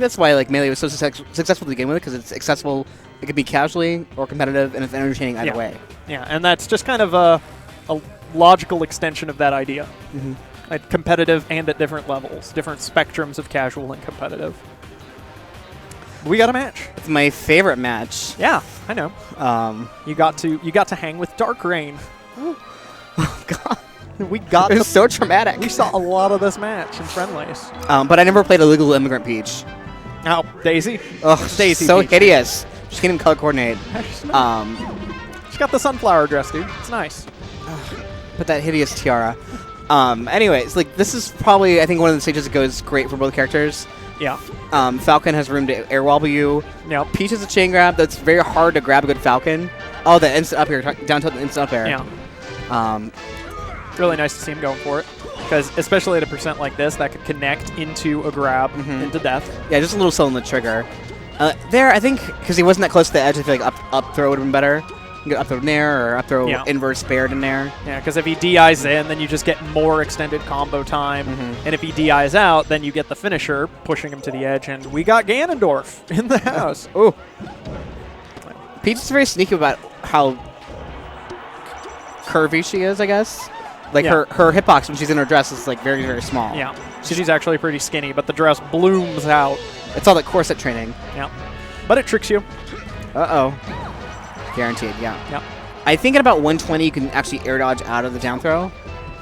that's why like Melee was so successful to begin with, because it's accessible. It could be casually or competitive, and it's entertaining either way. Yeah, and that's just kind of a logical extension of that idea. Like competitive and at different levels, different spectrums of casual and competitive. We got a match. It's my favorite match. Yeah, I know. You got to hang with Dark Rain. Oh God. It was so traumatic. We saw a lot of this match in friendlies. But I never played a legal immigrant Peach. Oh, Daisy? Oh, Daisy. So Peach. hideous. She can't even color coordinate. She's got the sunflower dress, dude. It's nice. But that hideous tiara. Anyways, like this is probably, I think, one of the stages that goes great for both characters. Yeah. Falcon has room to air wobble you. Yep. Peach is a chain grab that's very hard to grab a good Falcon. Oh, the instant up air, down tilt, the instant up air. Yeah. Really nice to see him going for it, because especially at a percent like this, that could connect into a grab into death. Yeah, just a little slow on the trigger. There, I think, because he wasn't that close to the edge, I feel like up throw would have been better. You get up throw nair or up throw inverse spared in there. Yeah, because if he DIs in, then you just get more extended combo time. And if he DIs out, then you get the finisher, pushing him to the edge. And we got Ganondorf in the house. Oh. Peach is very sneaky about how curvy she is, I guess. Like her hitbox when she's in her dress is like very, very small. Yeah. She's actually pretty skinny, but the dress blooms out. It's all that corset training. Yeah. But it tricks you. Uh-oh. Guaranteed, yeah. Yep. I think at about 120 you can actually air dodge out of the down throw.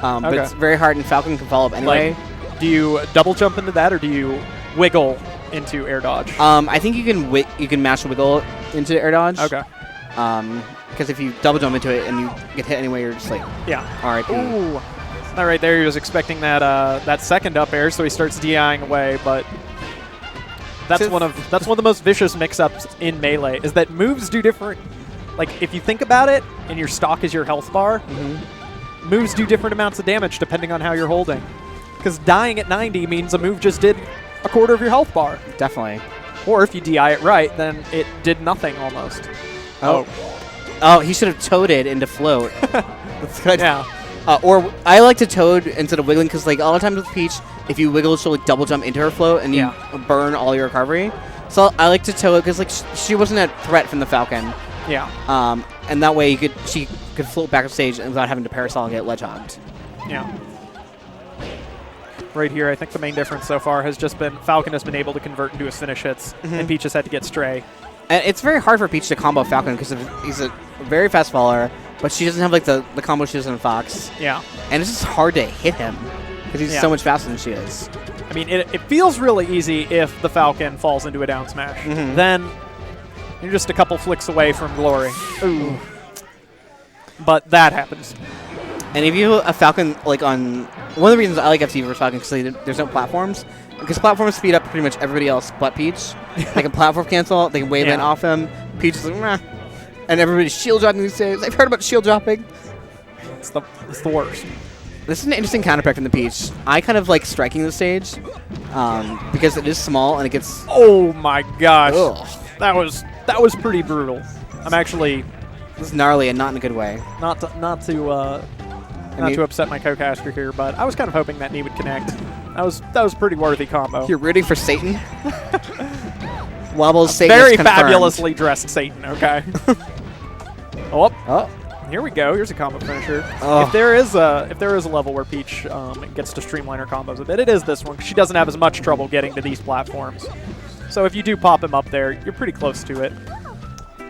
But it's very hard, and Falcon can follow up anyway. Like, do you double jump into that, or do you wiggle into air dodge? I think you can mash wiggle into air dodge. Okay. Because if you double jump into it and you get hit anyway, you're just like, RIP. Ooh. Not right there. He was expecting that that second up air, so he starts DIing away, but that's one of the most vicious mix-ups in Melee, is that moves do different. Like, if you think about it, and your stock is your health bar, moves do different amounts of damage depending on how you're holding. Because dying at 90 means a move just did a quarter of your health bar. Definitely. Or if you DI it right, then it did nothing almost. Oh, he should have toaded into float. That's good. Yeah. Or I like to toad instead of wiggling, because like a lot of times with Peach, if you wiggle, she'll like double jump into her float and you burn all your recovery. So I like to toad because like she wasn't a threat from the Falcon. Yeah. And that way she could float back on stage without having to parasol and get ledge hogged. Yeah. Right here, I think the main difference so far has just been Falcon has been able to convert into his finish hits, and Peach has had to get stray. And it's very hard for Peach to combo Falcon because he's a very fast faller, but she doesn't have like the combo she does in Fox. Yeah. And it's just hard to hit him because he's so much faster than she is. I mean, it feels really easy if the Falcon falls into a down smash. Then you're just a couple flicks away from glory. Ooh. But that happens. And if you a Falcon, like on... One of the reasons I like FT versus Falcon is because there's no platforms. Because platforms speed up pretty much everybody else but Peach. They can platform cancel, they can wave in off him. Peach is like, meh. And everybody's shield dropping these days. I've heard about shield dropping. It's the worst. This is an interesting counterpick from the Peach. I kind of like striking the stage because it is small and it gets... Oh my gosh. Ugh. That was pretty brutal. I'm actually... This is gnarly and not in a good way. Not to upset my co-caster here, but I was kind of hoping that knee would connect. That was a pretty worthy combo. You're rooting for Satan? Wobbles Satan. Very fabulously dressed Satan, okay? Here we go. Here's a combo finisher. Oh. If there is a level where Peach gets to streamline her combos a bit, it is this one. She doesn't have as much trouble getting to these platforms. So if you do pop him up there, you're pretty close to it.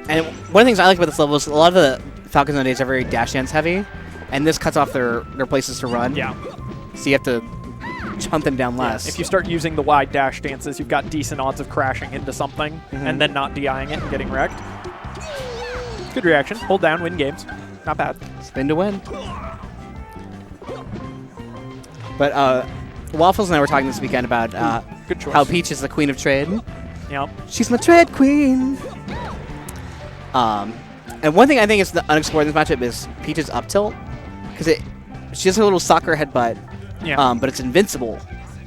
And one of the things I like about this level is a lot of the Falcons nowadays are very dash dance heavy, and this cuts off their places to run. Yeah. So you have to hunt them down less. If you start using the wide dash dances, you've got decent odds of crashing into something and then not DIing it and getting wrecked. Good reaction. Hold down, win games. Not bad. Spin to win. But Waffles and I were talking this weekend about good choice. How Peach is the queen of trade. Yep. She's my trade queen. And one thing I think is unexplored in this matchup is Peach's up tilt, because she has her little soccer headbutt, but it's invincible,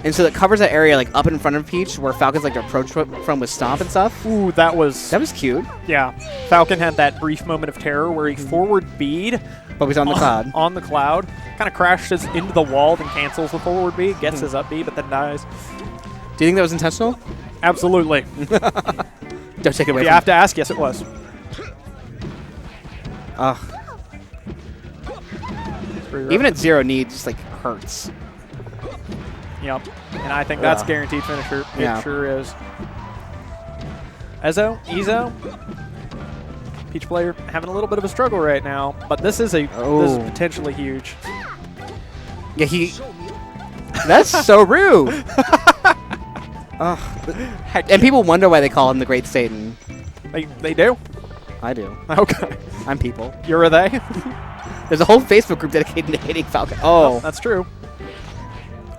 and so it covers that area like up in front of Peach where Falcon's like to approach from with stomp and stuff. Ooh, that was cute. Yeah, Falcon had that brief moment of terror where he forward B'd, but he's on the cloud. On the cloud, kind of crashes into the wall, then cancels the forward B, gets his up B, but then dies. Do you think that was intentional? Absolutely. Don't take it away You from have to ask. Yes, it was. Ugh. Even at 0 need, just like hurts. Yep. And I think that's guaranteed finisher. Yeah. It sure is. Ezo. Peach player having a little bit of a struggle right now, but this is potentially huge. Yeah, that's so rude. And people wonder why they call him the Great Satan. They do? I do. Okay. I'm people. You're a they? There's a whole Facebook group dedicated to hating Falcon. Oh. That's true.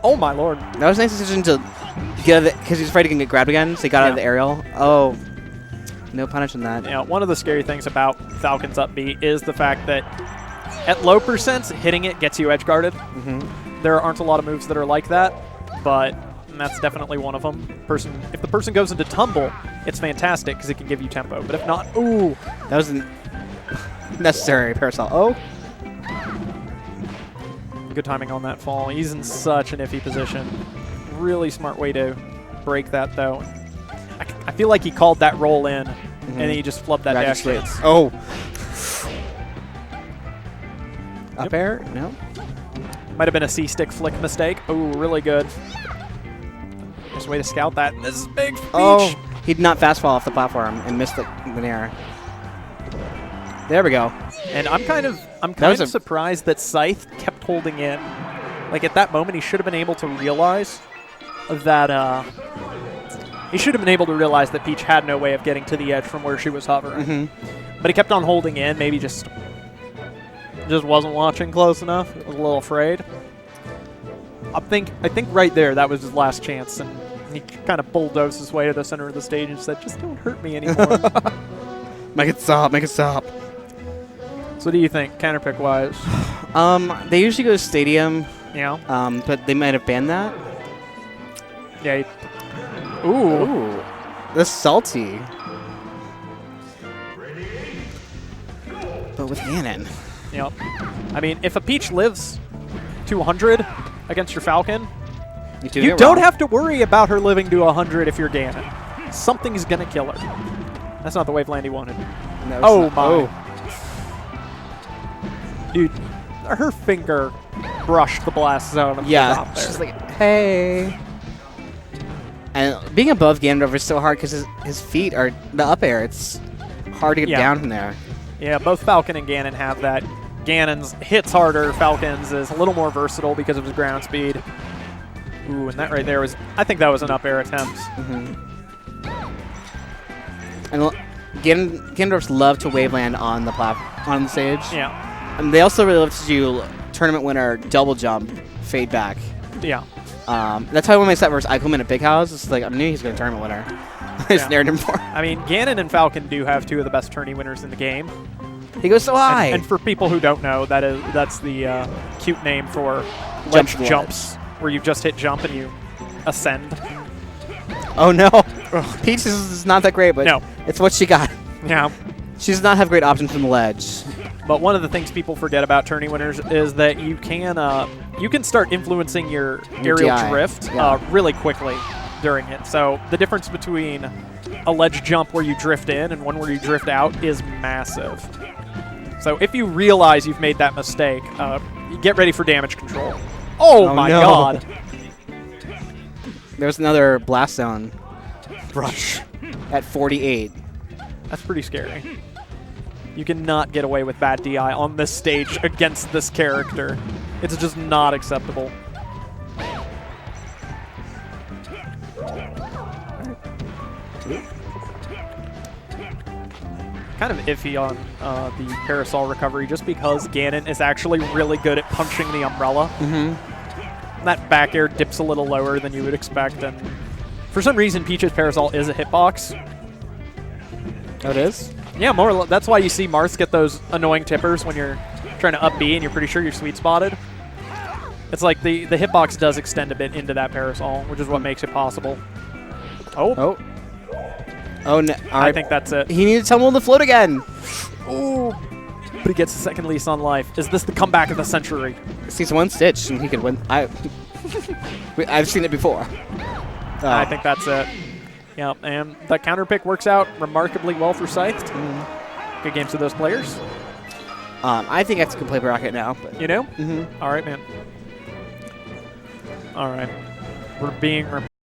Oh, my lord. That was a nice decision to get out of because he's afraid he can get grabbed again, so he got out of the aerial. Oh. No punish on that. Yeah, one of the scary things about Falcon's up B is the fact that at low percents, hitting it gets you edge guarded. There aren't a lot of moves that are like that, but that's definitely one of them. If the person goes into tumble, it's fantastic because it can give you tempo. But if not, ooh. That wasn't necessary parasol. Oh. Good timing on that fall. He's in such an iffy position. Really smart way to break that, though. I feel like he called that roll in, and then he just flubbed that dash hits. Oh. Up air? No. Might have been a C-stick flick mistake. Oh, really good. Nice way to scout that. This is big for Peach. Oh, he did not fast fall off the platform and missed the air. There we go. And I'm kind of surprised that Schythed kept holding in. Like at that moment, he should have been able to realize that Peach had no way of getting to the edge from where she was hovering. But he kept on holding in. Maybe just wasn't watching close enough. Was a little afraid. I think right there that was his last chance, and he kind of bulldozed his way to the center of the stage and said, "Just don't hurt me anymore." Make it stop. Make it stop. So what do you think, counterpick wise? They usually go to stadium. Yeah. But they might have banned that. Yeah. Ooh. That's salty. But with Ganon. Yep. I mean, if a Peach lives to 100 against your Falcon, you don't have to worry about her living to 100 if you're Ganon. Something's going to kill her. That's not the Waveland he wanted. No, oh, my. Oh. Dude, her finger brushed the blast zone. Yeah, she's like, hey. And being above Ganon is so hard because his feet are the up air. It's hard to get down from there. Yeah, both Falcon and Ganon have that. Ganon's hits harder. Falcon's is a little more versatile because of his ground speed. Ooh, and that right there was, I think that was an up air attempt. And Ganondorfs love to waveland on the stage. Yeah. And they also really love to do tournament winner double jump fade back. Yeah. That's how when I set versus Eichelman at Big House, it's like I knew he was going to tournament winner. I just snared him for. I mean, Ganon and Falcon do have two of the best tourney winners in the game. He goes so high. And for people who don't know, that's the cute name for ledge jumps, where you just hit jump and you ascend. Oh no, Peach is not that great, but it's what she got. Yeah. She does not have great options from the ledge. But one of the things people forget about tourney winners is that you can start influencing your aerial drift really quickly during it. So the difference between a ledge jump where you drift in and one where you drift out is massive. So if you realize you've made that mistake, get ready for damage control. Oh my god! There's another blast zone brush at 48. That's pretty scary. You cannot get away with bad DI on this stage against this character. It's just not acceptable. Kind of iffy on the parasol recovery just because Ganon is actually really good at punching the umbrella. That back air dips a little lower than you would expect, and for some reason Peach's parasol is a hitbox. Oh, it is? Yeah, more. That's why you see Marths get those annoying tippers when you're trying to up B and you're pretty sure you're sweet spotted. It's like the hitbox does extend a bit into that parasol, which is what makes it possible. Oh. Oh, no. I think that's it. He needs to tumble in the float again. Ooh. But he gets a second lease on life. Is this the comeback of the century? Sees one stitch and he could win. I've seen it before. I think that's it. Yeah, and the counter pick works out remarkably well for Schythed. Good games to those players. I think FC can play Rocket now. But. You know? All right, man. All right. We're being